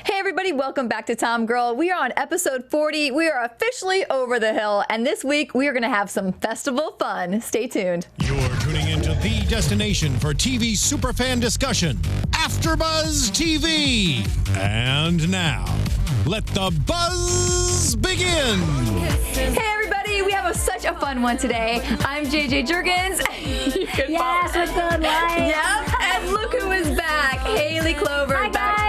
Hey everybody, welcome back to TomGirl. We are on episode 40. We are officially over the hill, and this week we are going to have some festival fun. Stay tuned. You're tuning into the destination for TV superfan discussion, AfterBuzz TV. And now, let the buzz begin. Hey everybody, we have such a fun one today. I'm JJ Jurgens. Yes, what's good, life? Yep, and look who is back. Haley Clover. Hi, guys.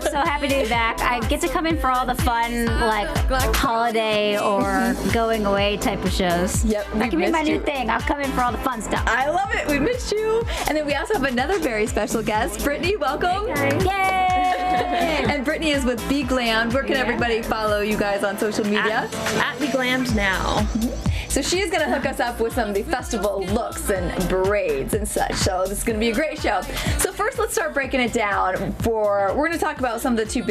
So happy to be back. I get to come in for all the fun, like holiday or going away type of shows. Yep, that can be my new thing. I'll come in for all the fun stuff. I love it. We missed you. And then we also have another very special guest, Brittany. Welcome. Yay! And Brittany is with BeGlammed. Where can everybody follow you guys on social media? At BeGlammed now. So she is going to hook us up with some of the festival looks and braids and such. So this is going to be a great show. So first, let's start breaking it down. We're going to talk about some of the two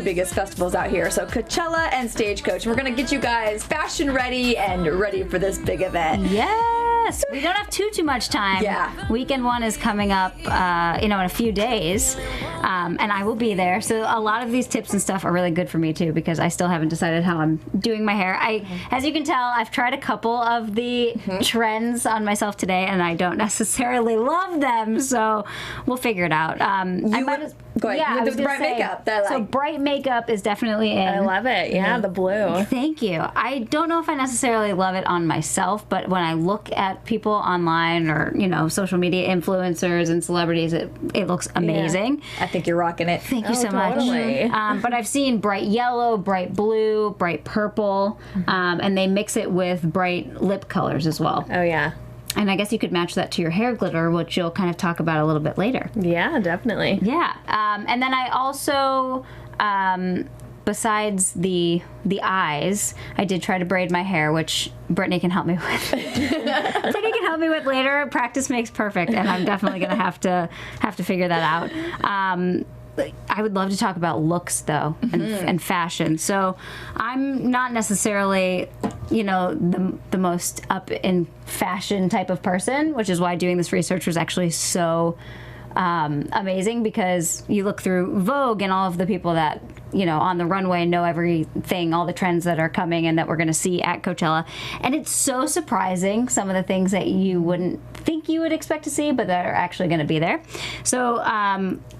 biggest festivals out here. So Coachella and Stagecoach. We're going to get you guys fashion ready and ready for this big event. Yes, we don't have too much time. Yeah. Weekend one is coming up, in a few days, and I will be there. So a lot of these tips and stuff are really good for me too, because I still haven't decided how I'm doing my hair. As you can tell, I've tried a couple of the trends on myself today, and I don't necessarily love them. So we'll figure it out. Go ahead. Yeah, the bright makeup. That I like. So bright makeup is definitely in. I love it. Yeah, the blue. Thank you. I don't know if I necessarily love it on myself, but when I look at people online or, social media influencers and celebrities, it looks amazing. I think you're rocking it. Thank you so totally. much. But I've seen bright yellow, bright blue, bright purple, and they mix it with bright lip colors as well. Oh, yeah. And I guess you could match that to your hair glitter, which you'll kind of talk about a little bit later. Yeah, definitely. Yeah. And then I also, besides the eyes, I did try to braid my hair, which Brittany can help me with. Brittany can help me with later. Practice makes perfect, and I'm definitely going to have to figure that out. I would love to talk about looks, though, and fashion. So I'm not necessarily, the most up in fashion type of person, which is why doing this research was actually so amazing, because you look through Vogue and all of the people that, on the runway know everything, all the trends that are coming and that we're going to see at Coachella. And it's so surprising, some of the things that you wouldn't think you would expect to see, but that are actually going to be there. So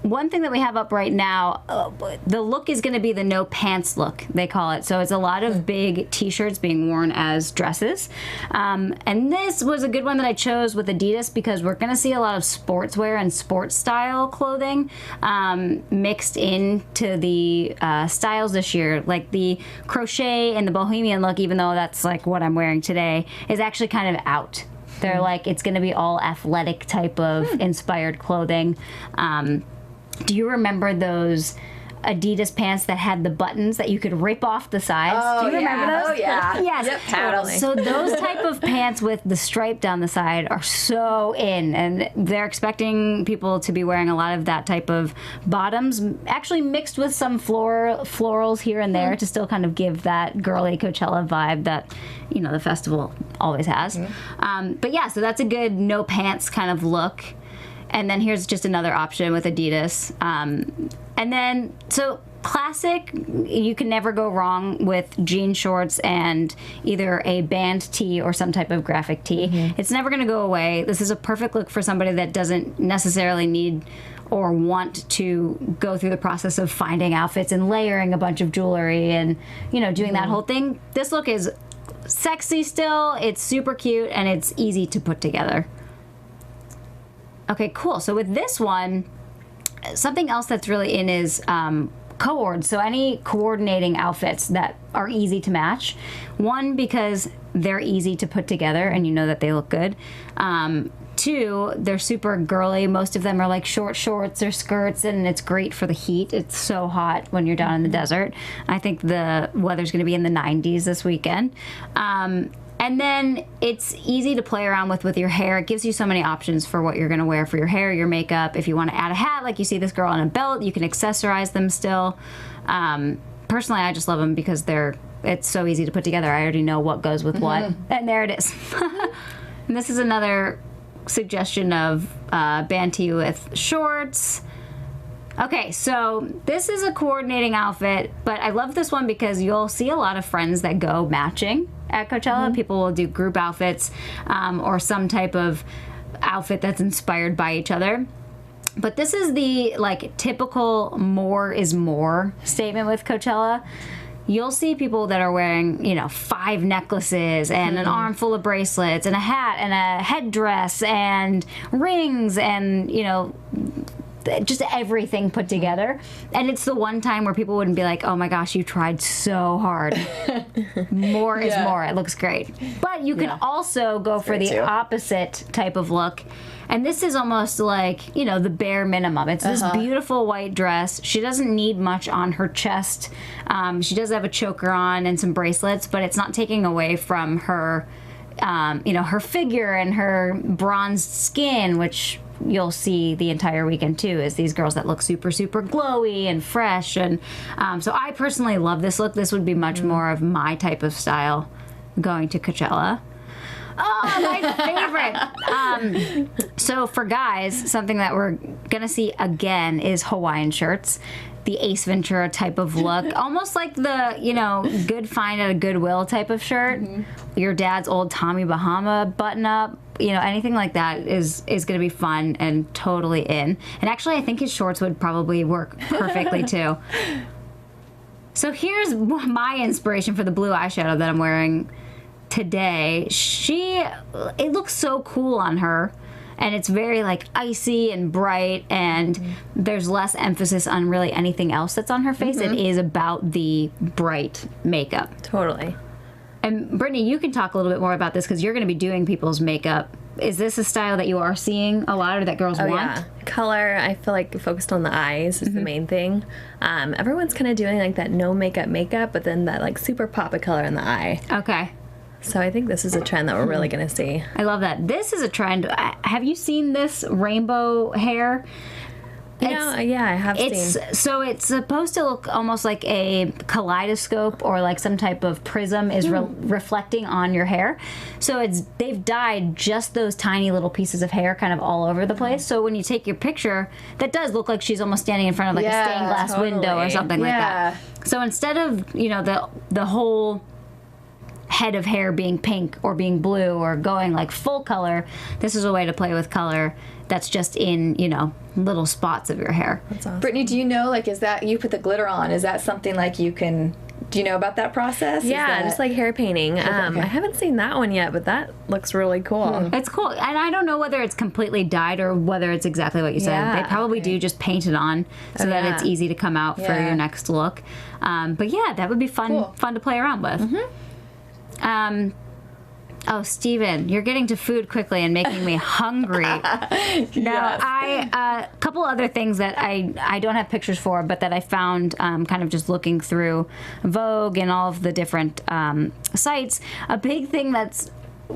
one thing that we have up right now, the look is going to be the no pants look, they call it. So it's a lot of big t-shirts being worn as dresses. And this was a good one that I chose with Adidas, because we're going to see a lot of sportswear and sports style clothing mixed into the styles this year. Like the crochet and the bohemian look, even though that's like what I'm wearing today, is actually kind of out. They're like, it's going to be all athletic type of inspired clothing. Do you remember those Adidas pants that had the buttons that you could rip off the sides? Oh, do you remember those? Oh, yeah. Yes, Yep, totally. So those type of pants with the stripe down the side are so in, and they're expecting people to be wearing a lot of that type of bottoms, actually mixed with some florals here and there to still kind of give that girly Coachella vibe that, the festival always has. But yeah, so that's a good no pants kind of look. And then here's just another option with Adidas. And then, so classic, you can never go wrong with jean shorts and either a band tee or some type of graphic tee. It's never going to go away. This is a perfect look for somebody that doesn't necessarily need or want to go through the process of finding outfits and layering a bunch of jewelry and, doing that whole thing. This look is sexy still, it's super cute, and it's easy to put together. Okay, cool. So with this one, something else that's really in is coord. So any coordinating outfits that are easy to match. One, because they're easy to put together and you know that they look good. Two, they're super girly. Most of them are like short shorts or skirts, and it's great for the heat. It's so hot when you're down in the desert. I think the weather's going to be in the 90s this weekend. And then it's easy to play around with your hair. It gives you so many options for what you're going to wear for your hair, your makeup. If you want to add a hat, like you see this girl on a belt, you can accessorize them still. Personally, I just love them because it's so easy to put together. I already know what goes with what. And there it is. And this is another suggestion of band tee with shorts. Okay, so this is a coordinating outfit, but I love this one because you'll see a lot of friends that go matching at Coachella. People will do group outfits or some type of outfit that's inspired by each other. But this is the like typical more is more statement with Coachella. You'll see people that are wearing, 5 necklaces and an armful of bracelets and a hat and a headdress and rings and, just everything put together. And it's the one time where people wouldn't be like, oh my gosh, you tried so hard. More is more. It looks great. But you can also go for the opposite type of look. And this is almost like, the bare minimum. It's this beautiful white dress. She doesn't need much on her chest. She does have a choker on and some bracelets, but it's not taking away from her, her figure and her bronzed skin, which you'll see the entire weekend too, is these girls that look super, super glowy and fresh. And so I personally love this look. This would be much more of my type of style going to Coachella. Oh, my favorite. So for guys, something that we're going to see again is Hawaiian shirts. The Ace Ventura type of look. Almost like the, good find at a Goodwill type of shirt. Your dad's old Tommy Bahama button-up. Anything like that is going to be fun and totally in. And actually, I think his shorts would probably work perfectly, too. So here's my inspiration for the blue eyeshadow that I'm wearing today. It looks so cool on her. And it's very like icy and bright, and there's less emphasis on really anything else that's on her face. It is about the bright makeup. Totally. And Brittany, you can talk a little bit more about this because you're going to be doing people's makeup. Is this a style that you are seeing a lot or that girls want? Yeah. Color, I feel like focused on the eyes is the main thing. Everyone's kind of doing like that no makeup, but then that like super pop of color in the eye. Okay. So I think this is a trend that we're really going to see. I love that. This is a trend. Have you seen this rainbow hair? Yeah, I have seen. So it's supposed to look almost like a kaleidoscope or like some type of prism is reflecting on your hair. So they've dyed just those tiny little pieces of hair kind of all over the place. So when you take your picture, that does look like she's almost standing in front of like a stained glass window or something like that. So instead of, the whole head of hair being pink or being blue or going like full color, this is a way to play with color that's just in, little spots of your hair. That's awesome. Brittany, do you know, like, is that, you put the glitter on, is that something like do you know about that process? Yeah, just like hair painting. Okay. I haven't seen that one yet, but that looks really cool. It's cool. And I don't know whether it's completely dyed or whether it's exactly what you said. Yeah, they probably do just paint it on so that it's easy to come out for your next look. But yeah, that would be fun to play around with. Oh, Steven, you're getting to food quickly and making me hungry. Now, a couple other things that I don't have pictures for, but that I found kind of just looking through Vogue and all of the different sites. A big thing that's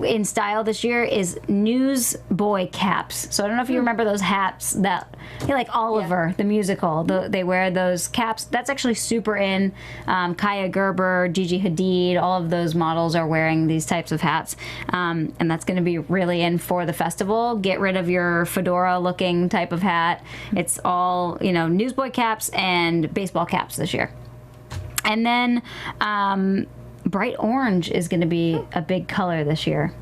in style this year is newsboy caps. So I don't know if you remember those hats that, like Oliver, the musical, they wear those caps. That's actually super in. Kaya Gerber, Gigi Hadid, all of those models are wearing these types of hats. And that's going to be really in for the festival. Get rid of your fedora looking type of hat. It's all, newsboy caps and baseball caps this year. And then, bright orange is going to be a big color this year.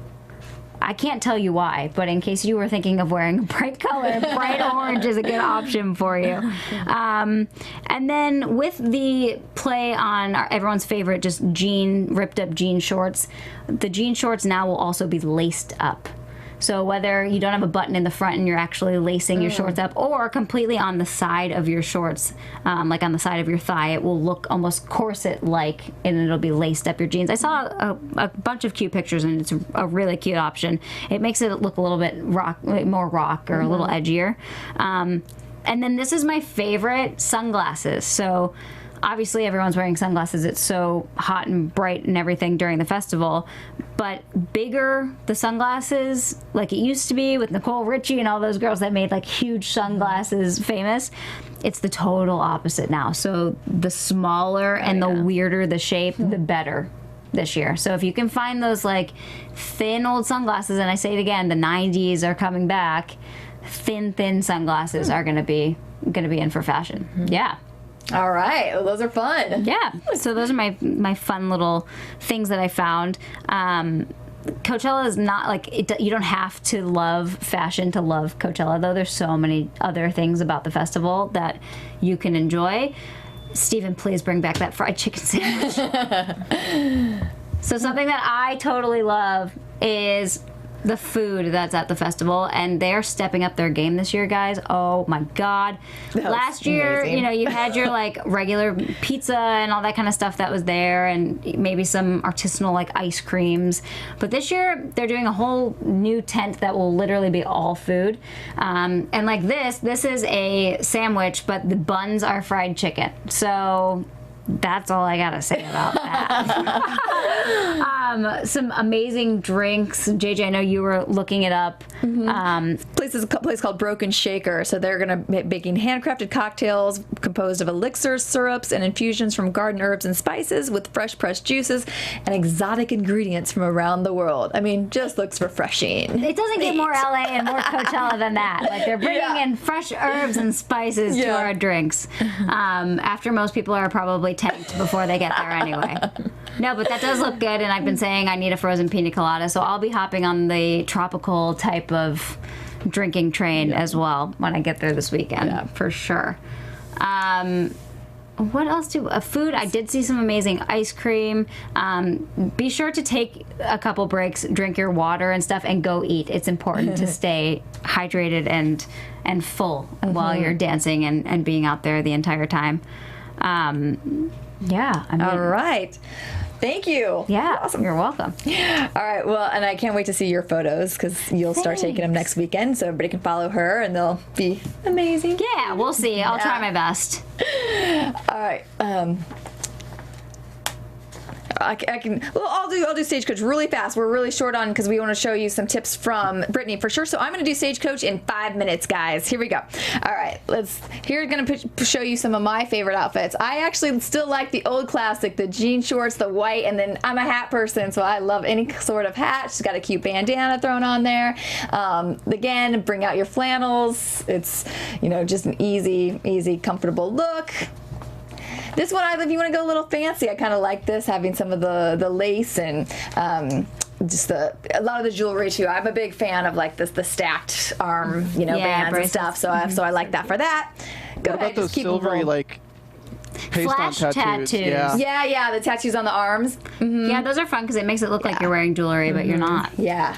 I can't tell you why, but in case you were thinking of wearing a bright color, bright orange is a good option for you. And then with the play on everyone's favorite, just ripped up jean shorts, the jean shorts now will also be laced up. So whether you don't have a button in the front and you're actually lacing your shorts up, or completely on the side of your shorts, like on the side of your thigh, it will look almost corset-like, and it'll be laced up your jeans. I saw a bunch of cute pictures, and it's a really cute option. It makes it look a little bit more rock or a little edgier. And then this is my favorite, sunglasses. So obviously everyone's wearing sunglasses. It's so hot and bright and everything during the festival. But bigger the sunglasses, like it used to be with Nicole Richie and all those girls that made like huge sunglasses famous, it's the total opposite now. So the smaller and the weirder the shape, the better this year. So if you can find those like thin old sunglasses, and I say it again, the 90s are coming back, thin sunglasses are going to be going to be in for fashion. Yeah. All right. Well, those are fun. Yeah. So those are my fun little things that I found. Coachella is not like you don't have to love fashion to love Coachella, though. There's so many other things about the festival that you can enjoy. Stephen, please bring back that fried chicken sandwich. So something that I totally love is the food that's at the festival, and they're stepping up their game this year, guys. Oh my God. Last year, amazing. you know, you had your like regular pizza and all that kind of stuff that was there, and maybe some artisanal like ice creams. But this year, they're doing a whole new tent that will literally be all food. And like this is a sandwich, but the buns are fried chicken. So that's all I gotta say about that. Some amazing drinks. JJ, I know you were looking it up. Place is a place called Broken Shaker. So they're going to be making handcrafted cocktails composed of elixirs, syrups, and infusions from garden herbs and spices with fresh pressed juices and exotic ingredients from around the world. I mean, just looks refreshing. It doesn't get more LA and more Coachella than that. Like they're bringing in fresh herbs and spices to our drinks. After most people are probably tanked before they get there anyway. No, but that does look good, and I've been saying I need a frozen pina colada, so I'll be hopping on the tropical type of drinking train as well when I get there this weekend, for sure. What else food, I did see some amazing ice cream. Be sure to take a couple breaks, drink your water and stuff, and go eat. It's important to stay hydrated and full while you're dancing and being out there the entire time. Yeah. I mean, All right. Thank you. Yeah. Awesome. You're welcome. All right. Well, and I can't wait to see your photos because you'll start taking them next weekend, so everybody can follow her, and they'll be amazing. Yeah, we'll see. I'll try my best. All right. I can. Well, I'll do Stagecoach really fast. We're really short on because we want to show you some tips from Brittany for sure. So I'm going to do Stagecoach in 5 minutes, guys. Here we go. All right, Here's going to show you some of my favorite outfits. I actually still like the old classic, the jean shorts, the white, and then I'm a hat person, so I love any sort of hat. She's got a cute bandana thrown on there. Again, bring out your flannels. It's just an easy, comfortable look. This one, if you want to go a little fancy, I kind of like this, having some of the lace and just a lot of the jewelry too. I'm a big fan of like the stacked arm, bands and stuff. So I like that for that. Go What ahead, about those just keep them silvery rolling. Flash tattoos. Yeah, the tattoos on the arms. Yeah, those are fun because it makes it look like you're wearing jewelry, but you're not. Yeah.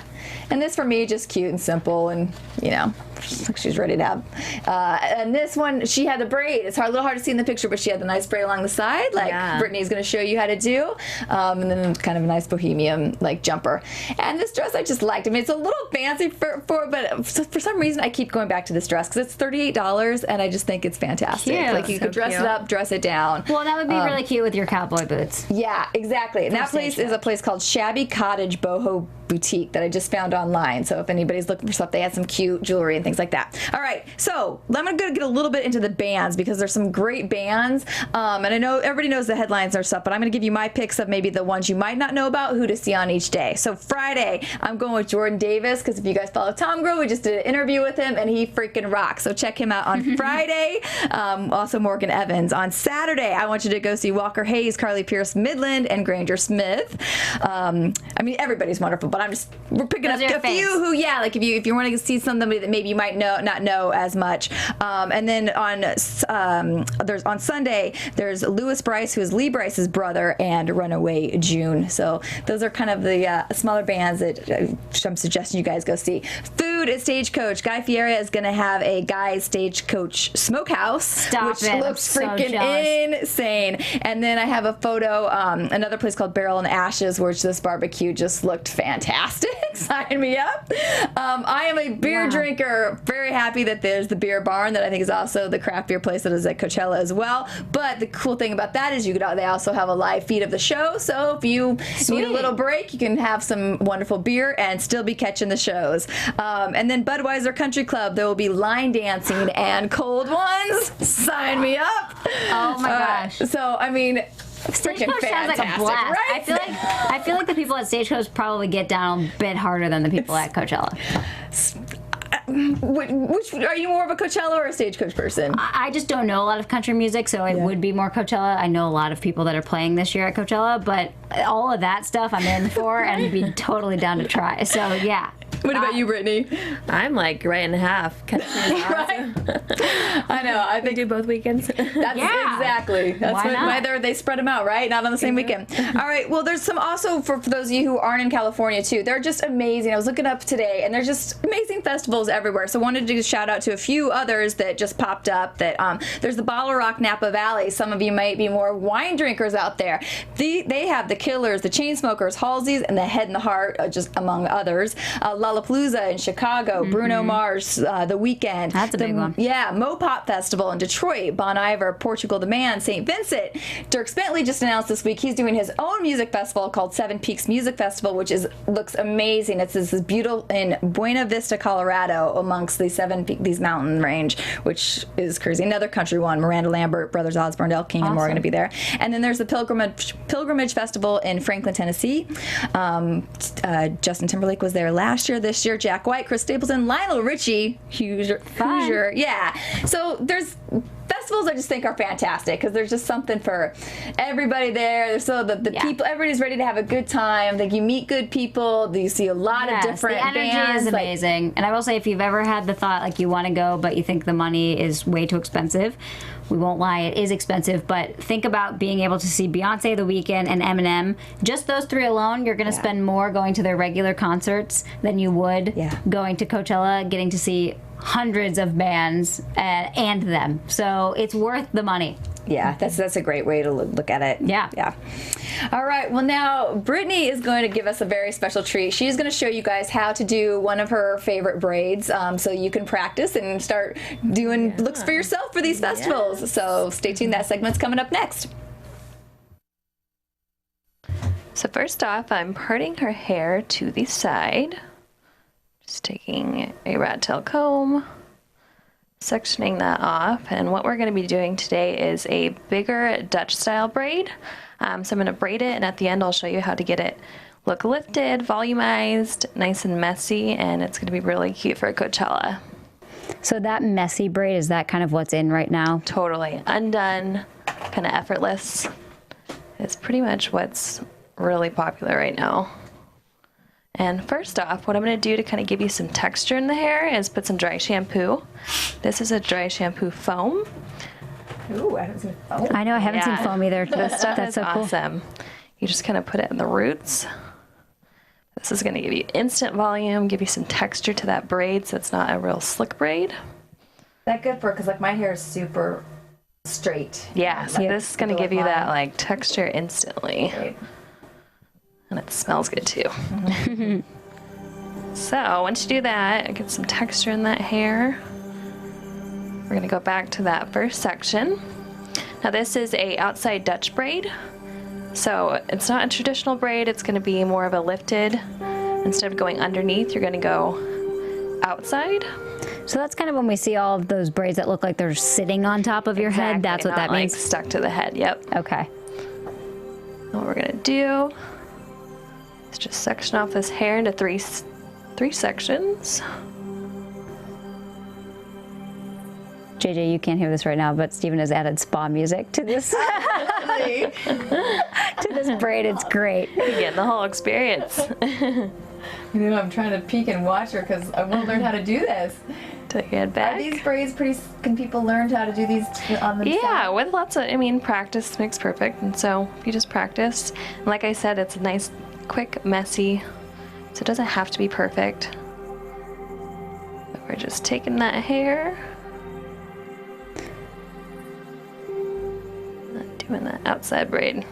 And this for me, just cute and simple, and like she's ready to have. And this one, she had the braid. It's a little hard to see in the picture, but she had the nice braid along the side, like Brittany's going to show you how to do. And then kind of a nice bohemian like jumper. And this dress I just liked. I mean, it's a little fancy but for some reason I keep going back to this dress because it's $38, and I just think it's fantastic. Cute. Like you could dress it up, dress it down. Well, that would be really cute with your cowboy boots. Yeah, exactly. And that place is a place called Shabby Cottage Boho Boutique that I just found online. So if anybody's looking for stuff, they had some cute jewelry and things like that. All right, so I'm going to get a little bit into the bands because there's some great bands. And I know everybody knows the headlines or stuff, but I'm going to give you my picks of maybe the ones you might not know about, who to see on each day. So Friday, I'm going with Jordan Davis because if you guys follow TomGirl, we just did an interview with him and he freaking rocks. So check him out on Friday. Also Morgan Evans. On Saturday, I want you to go see Walker Hayes, Carly Pierce Midland, and Granger Smith. I mean, everybody's wonderful, but we're picking up a few who, like if you want to see somebody that maybe you might not know as much. And then on Sunday, there's Lewis Bryce, who is Lee Bryce's brother, and Runaway June. So those are kind of the smaller bands that I'm suggesting you guys go see. Food at Stagecoach. Guy Fieri is going to have a Guy's Stagecoach Smokehouse, which looks freaking insane. And then I have a photo, another place called Barrel and Ashes, which this barbecue just looked fantastic. Sign me up. I am a beer drinker. Very happy that there's the beer barn that I think is also the craft beer place that is at Coachella as well. But the cool thing about that is they also have a live feed of the show. So if you need a little break, you can have some wonderful beer and still be catching the shows. And then Budweiser Country Club, there will be line dancing and cold ones. Sign me up. Oh my gosh. So I mean, Stagecoach sounds like a blast. Right? I feel like the people at Stagecoach probably get down a bit harder than the people at Coachella. which are you more of a Coachella or a Stagecoach person? I just don't know a lot of country music, so it would be more Coachella. I know a lot of people that are playing this year at Coachella, but all of that stuff I'm in for and be totally down to try. So yeah. What about you, Brittany? I'm like right in half. Country is awesome. I know. I We think do both weekends. that's exactly. That's Why what, not? whether they spread them out, right? Not on the same weekend. All right. Well, there's some also for those of you who aren't in California too. They're just amazing. I was looking up today, and there's just amazing festivals everywhere. So I wanted to shout out to a few others that just popped up. That there's the Bottle Rock Napa Valley. Some of you might be more wine drinkers out there. They have the Killers, the Chainsmokers, Halsey's, and the Head and the Heart, just among others. Lollapalooza in Chicago, Bruno Mars, The Weeknd. That's a big one. Yeah, Mopop Festival in Detroit, Bon Iver, Portugal the Man, St. Vincent. Dirk Bentley just announced this week he's doing his own music festival called Seven Peaks Music Festival, which looks amazing. It's this beautiful in Buena Vista, Colorado, amongst these mountain range, which is crazy. Another country one. Miranda Lambert, Brothers Osborne, El King, and more are going to be there. And then there's the Pilgrimage Festival in Franklin, Tennessee. Justin Timberlake was there last year. This year, Jack White, Chris Stapleton, Lionel Richie, Hoosier. Yeah. So there's festivals I just think are fantastic because there's just something for everybody there. So the people, everybody's ready to have a good time. Like you meet good people. You see a lot of different the energy bands. is amazing. And I will say, if you've ever had the thought like you want to go, but you think the money is way too expensive, we won't lie, it is expensive. But think about being able to see Beyonce, The Weeknd, and Eminem. Just those three alone, you're going to spend more going to their regular concerts than you would going to Coachella, getting to see hundreds of bands and them. So it's worth the money. Yeah, that's a great way to look at it. Yeah. All right. Well, now Brittany is going to give us a very special treat. She's going to show you guys how to do one of her favorite braids, so you can practice and start doing looks for yourself for these festivals. So stay tuned. That segment's coming up next. So first off, I'm parting her hair to the side. Just taking a rat tail comb, sectioning that off, and what we're going to be doing today is a bigger Dutch style braid. So I'm going to braid it, and at the end I'll show you how to get it look lifted, volumized, nice and messy, and it's going to be really cute for Coachella. So that messy braid, is that kind of what's in right now? Totally. Undone, kind of effortless. It's pretty much what's really popular right now. And first off, what I'm going to do to kind of give you some texture in the hair is put some dry shampoo. This is a dry shampoo foam. Ooh, I haven't seen foam. I know, I haven't seen foam either. This stuff That's is so cool. awesome. You just kind of put it in the roots. This is going to give you instant volume, give you some texture to that braid so it's not a real slick braid. That good for, because like my hair is super straight. Yeah, so Like, this is going to give you that like texture instantly. Right. And it smells good too. So once you do that, get some texture in that hair. We're going to go back to that first section. Now this is a outside Dutch braid. So it's not a traditional braid, it's going to be more of a lifted. Instead of going underneath, you're going to go outside. So that's kind of when we see all of those braids that look like they're sitting on top of your head. That's what not that means? Like stuck to the head, yep. Okay. And what we're going to do is just section off this hair into three sections. JJ, you can't hear this right now, but Steven has added spa music to this to this braid. It's great. You're getting the whole experience. You know, I'm trying to peek and watch her because I want to learn how to do this. Take your head Are back. these braids pretty? Can people learn how to do these on themselves? Yeah, with lots of, practice makes perfect. And so if you just practice, and like I said, it's a nice, quick, messy, so it doesn't have to be perfect. But we're just taking that hair, and doing that outside braid.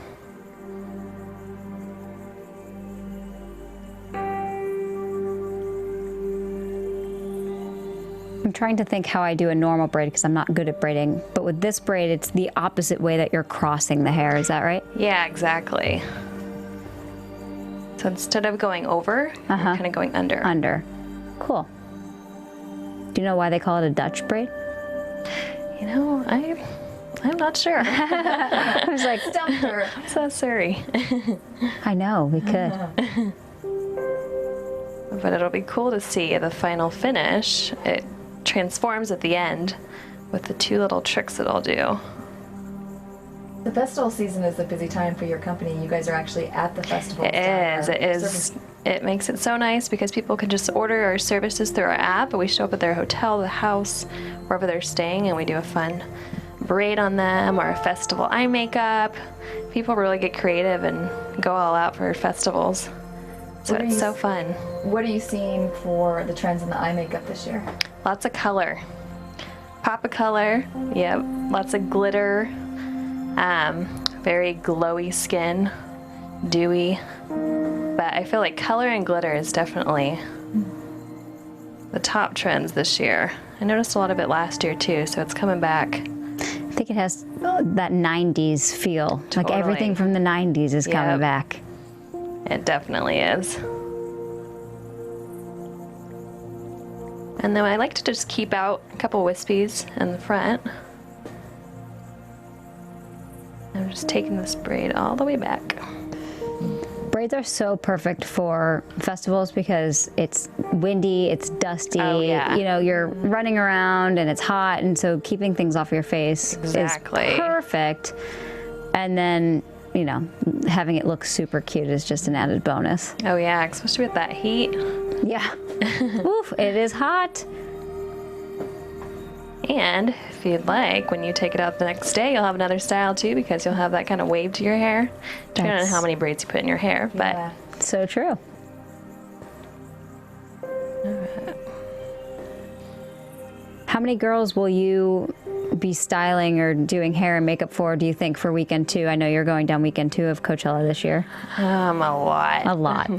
I'm trying to think how I do a normal braid because I'm not good at braiding. But with this braid, it's the opposite way that you're crossing the hair. Is that right? Yeah, exactly. So instead of going over, you're kind of going under. Under. Cool. Do you know why they call it a Dutch braid? You know, I'm not sure. I was like, Stumped her. So sorry. I know, we could. But it'll be cool to see the final finish. It transforms at the end with the 2 little tricks that I'll do. The festival season is a busy time for your company. You guys are actually at the festival. It is. It makes it so nice because people can just order our services through our app, but we show up at their hotel, the house, wherever they're staying, and we do a fun braid on them or a festival eye makeup. People really get creative and go all out for festivals. So it's so fun. What are you seeing for the trends in the eye makeup this year? Lots of color. Pop of color. Yep. Lots of glitter. Very glowy skin. Dewy. But I feel like color and glitter is definitely the top trends this year. I noticed a lot of it last year too, so it's coming back. I think it has that 90s feel. Totally. Like everything from the 90s is coming back. It definitely is. And then I like to just keep out a couple wispies in the front. I'm just taking this braid all the way back. Braids are so perfect for festivals because it's windy, it's dusty, Oh, yeah. you know, you're running around and it's hot, and so keeping things off your face Exactly. is perfect. And then, you know, having it look super cute is just an added bonus. Oh yeah, especially with that heat. Yeah. Oof, it is hot. And if you'd like, when you take it out the next day, you'll have another style too, because you'll have that kind of wave to your hair. Depending on how many braids you put in your hair, but Yeah. So true. How many girls will you be styling or doing hair and makeup for, do you think, for weekend 2? I know you're going down weekend 2 of Coachella this year. a lot. A lot.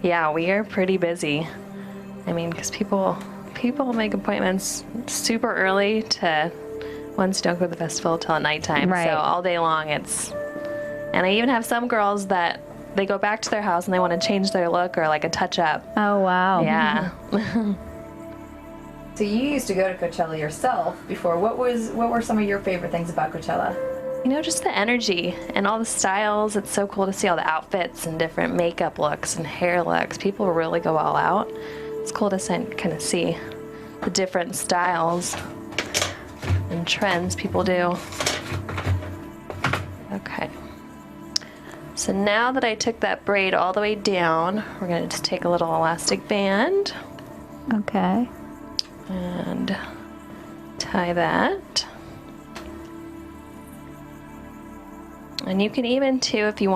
Yeah, we are pretty busy. I mean, because people make appointments super early to ones don't go to the festival till at nighttime. Right. So all day long it's, and I even have some girls that they go back to their house and they want to change their look or like a touch up. Oh, wow. Yeah. So you used to go to Coachella yourself before. What were some of your favorite things about Coachella? You know, just the energy and all the styles. It's so cool to see all the outfits and different makeup looks and hair looks. People really go all out. It's cool to kind of see the different styles and trends people do. Okay. So now that I took that braid all the way down, we're going to just take a little elastic band Okay. and tie that. And you can even too, if you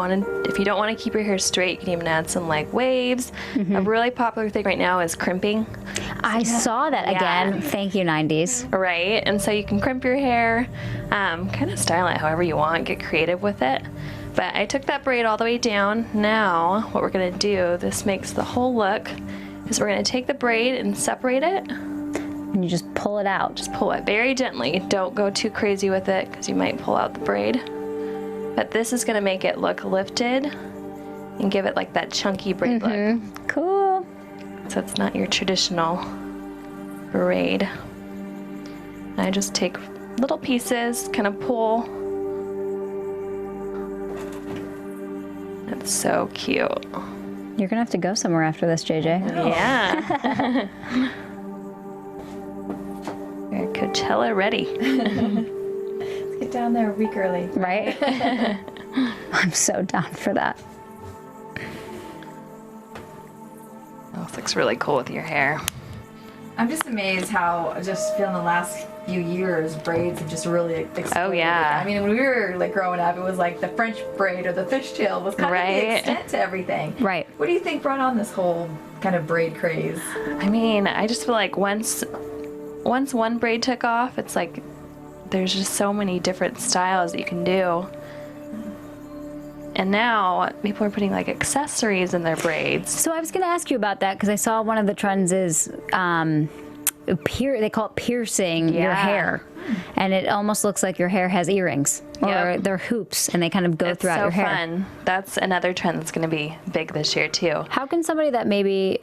don't want to keep your hair straight, you can even add some like waves. A really popular thing right now is crimping. I saw that Yeah. again. Thank you, 90s. Right, and so you can crimp your hair, kind of style it however you want, get creative with it. But I took that braid all the way down. Now, what we're gonna do, this makes the whole look, is we're gonna take the braid and separate it. And you just pull it out. Just pull it very gently. Don't go too crazy with it because you might pull out the braid. But this is gonna make it look lifted and give it like that chunky braid look. Cool. So it's not your traditional braid. I just take little pieces, kind of pull. That's so cute. You're gonna have to go somewhere after this, JJ. Yeah. We're Coachella ready. Let's get down there a week early. Right? I'm so down for that. Oh, this looks really cool with your hair. I'm just amazed how just feeling the last few years braids have just really exploded. Oh, yeah. I mean, when we were like growing up, it was like the French braid or the fishtail was kind of the Right. extent to everything. Right. What do you think brought on this whole kind of braid craze? I mean, I just feel like once one braid took off, it's like there's just so many different styles that you can do. And now people are putting like accessories in their braids. So I was going to ask you about that because I saw one of the trends is they call it piercing your Yeah. hair, and it almost looks like your hair has earrings or Yep. they're hoops, and they kind of go It's throughout so your hair. fun. That's another trend that's going to be big this year too. How can somebody that maybe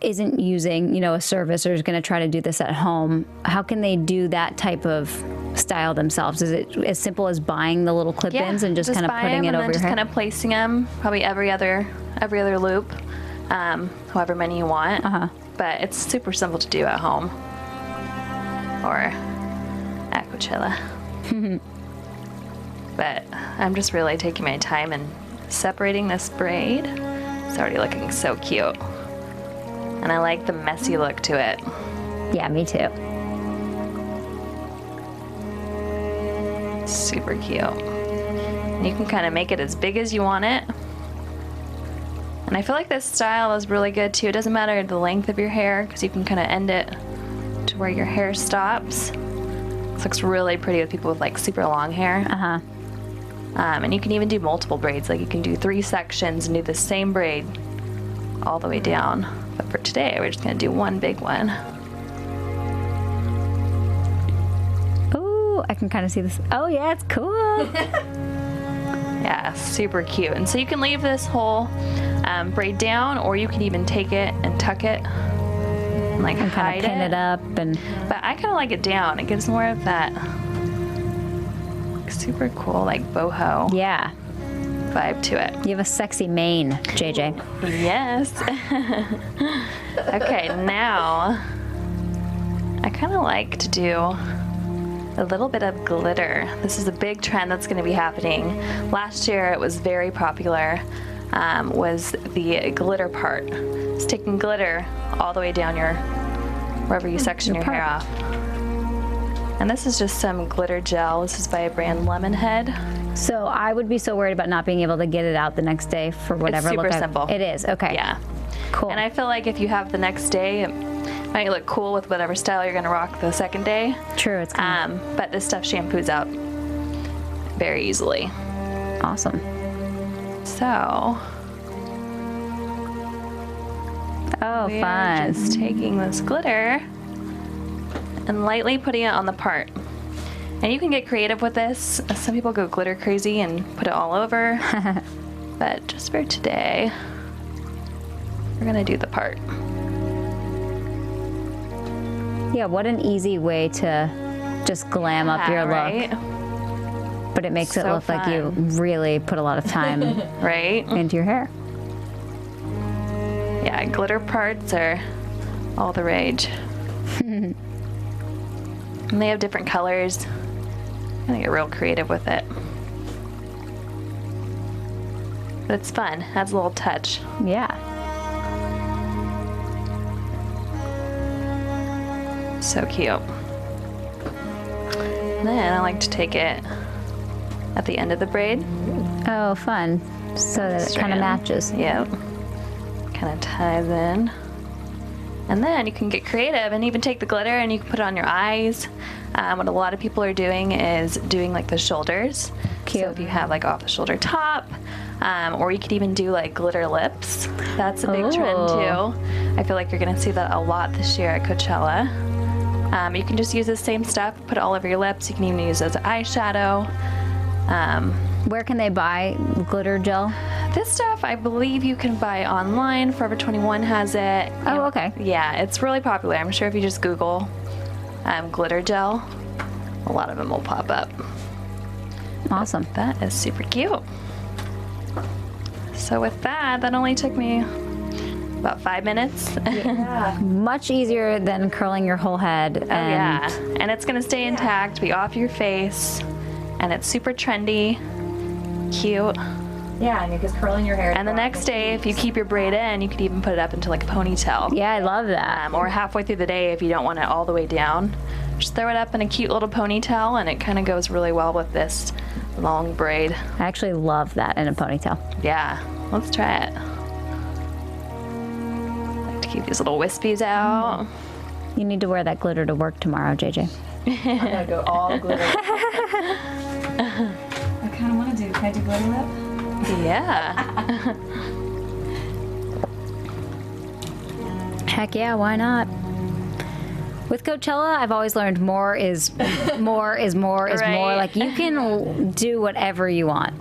isn't using, a service or is going to try to do this at home, how can they do that type of style themselves? Is it as simple as buying the little clip-ins and just kind of buy putting them it and over then your just hair? kind of placing them probably every other loop, however many you want. But it's super simple to do at home or at Coachella. But I'm just really taking my time and separating this braid. It's already looking so cute. And I like the messy look to it. Yeah, me too. Super cute. And you can kind of make it as big as you want it. And I feel like this style is really good too. It doesn't matter the length of your hair because you can kind of end it to where your hair stops. This looks really pretty with people with like super long hair. And you can even do multiple braids. Like you can do 3 sections and do the same braid all the way down. But for today, we're just gonna do one big one. Oh, I can kind of see this. Oh yeah, it's cool. Yeah, super cute. And so you can leave this whole braid down, or you can even take it and tuck it and like And hide kind of pin it up and. But I kind of like it down. It gives more of that super cool like boho Yeah. vibe to it. You have a sexy mane, JJ. Yes. Okay, now I kind of like to do a little bit of glitter. This is a big trend that's going to be happening. Last year it was very popular, was the glitter part. It's taking glitter all the way down wherever you section your hair off. And this is just some glitter gel. This is by a brand Lemonhead. So I would be so worried about not being able to get it out the next day for whatever It's super look simple. It is, okay. Yeah. Cool. And I feel like if you have the next day, it might look cool with whatever style you're gonna rock the second day. True, it's kind But this stuff shampoos out very easily. of awesome. So Oh, we are fun. just taking this glitter and lightly putting it on the part. And you can get creative with this. Some people go glitter crazy and put it all over. But just for today, we're gonna do the part. Yeah, what an easy way to just glam up your look. Right? But it makes it So look like you fun. really put a lot of time Right? into your hair. Yeah, glitter parts are all the rage. And they have different colors. I'm gonna get real creative with it. But it's fun, adds a little touch. Yeah. So cute. And then I like to take it at the end of the braid. Oh, fun. So that it kind of Strand. matches. Yep. Kind of ties in. And then you can get creative and even take the glitter and you can put it on your eyes. What a lot of people are doing is doing like the shoulders. Cute. So if you have like off the shoulder top, or you could even do like glitter lips. That's a big trend Oh. too. I feel like you're gonna see that a lot this year at Coachella. You can just use the same stuff, put it all over your lips. You can even use it as eyeshadow. Where can they buy glitter gel? This stuff, I believe you can buy online. Forever 21 has it. Oh, okay. Yeah, it's really popular. I'm sure if you just Google glitter gel, a lot of them will pop up. Awesome. That is super cute. So with that only took me about 5 minutes. Much easier than curling your whole head. Oh yeah, and it's gonna stay intact, be off your face, and it's super trendy, cute. Yeah, I mean, because curling your hair. And the next day, if you keep your braid in, you could even put it up into like a ponytail. Yeah, I love that. Or halfway through the day if you don't want it all the way down. Just throw it up in a cute little ponytail and it kind of goes really well with this long braid. I actually love that in a ponytail. Yeah, let's try it. I like to keep these little wispies out. You need to wear that glitter to work tomorrow, JJ. I'm gonna go all glitter. I kind of want to do. Can I do glitter lip? Yeah. Heck yeah, why not? With Coachella, I've always learned more is more is more is more. Right. Like you can do whatever you want.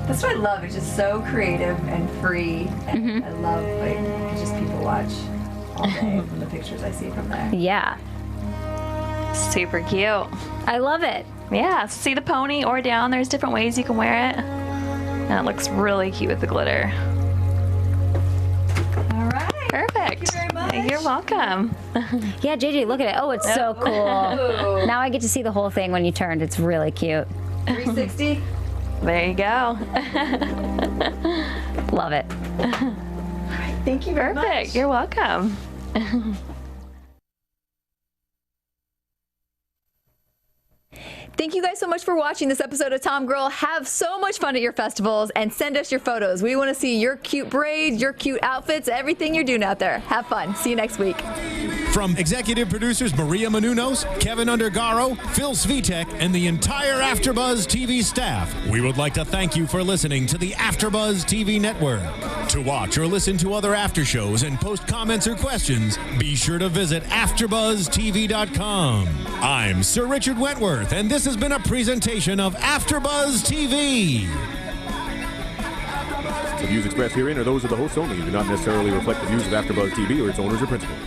That's what I love. It's just so creative and free. And I love like just people watch all day from the pictures I see from there. Yeah, Super cute. I love it. Yeah, see the pony or down. There's different ways you can wear it. And it looks really cute with the glitter. Perfect. Thank you very much. You're welcome. Yeah, JJ, look at it. Oh, it's so cool. Now I get to see the whole thing when you turned. It's really cute. 360. There you go. Love it. Thank you very much. Perfect. You're welcome. Thank you guys so much for watching this episode of TomGirl. Have so much fun at your festivals and send us your photos. We want to see your cute braids, your cute outfits, everything you're doing out there. Have fun. See you next week. From executive producers Maria Menounos, Kevin Undergaro, Phil Svitek, and the entire AfterBuzz TV staff, we would like to thank you for listening to the AfterBuzz TV network. To watch or listen to other after shows and post comments or questions, be sure to visit AfterBuzzTV.com. I'm Sir Richard Wentworth, and this has been a presentation of AfterBuzz TV. The views expressed herein are those of the hosts only and do not necessarily reflect the views of AfterBuzz TV or its owners or principals.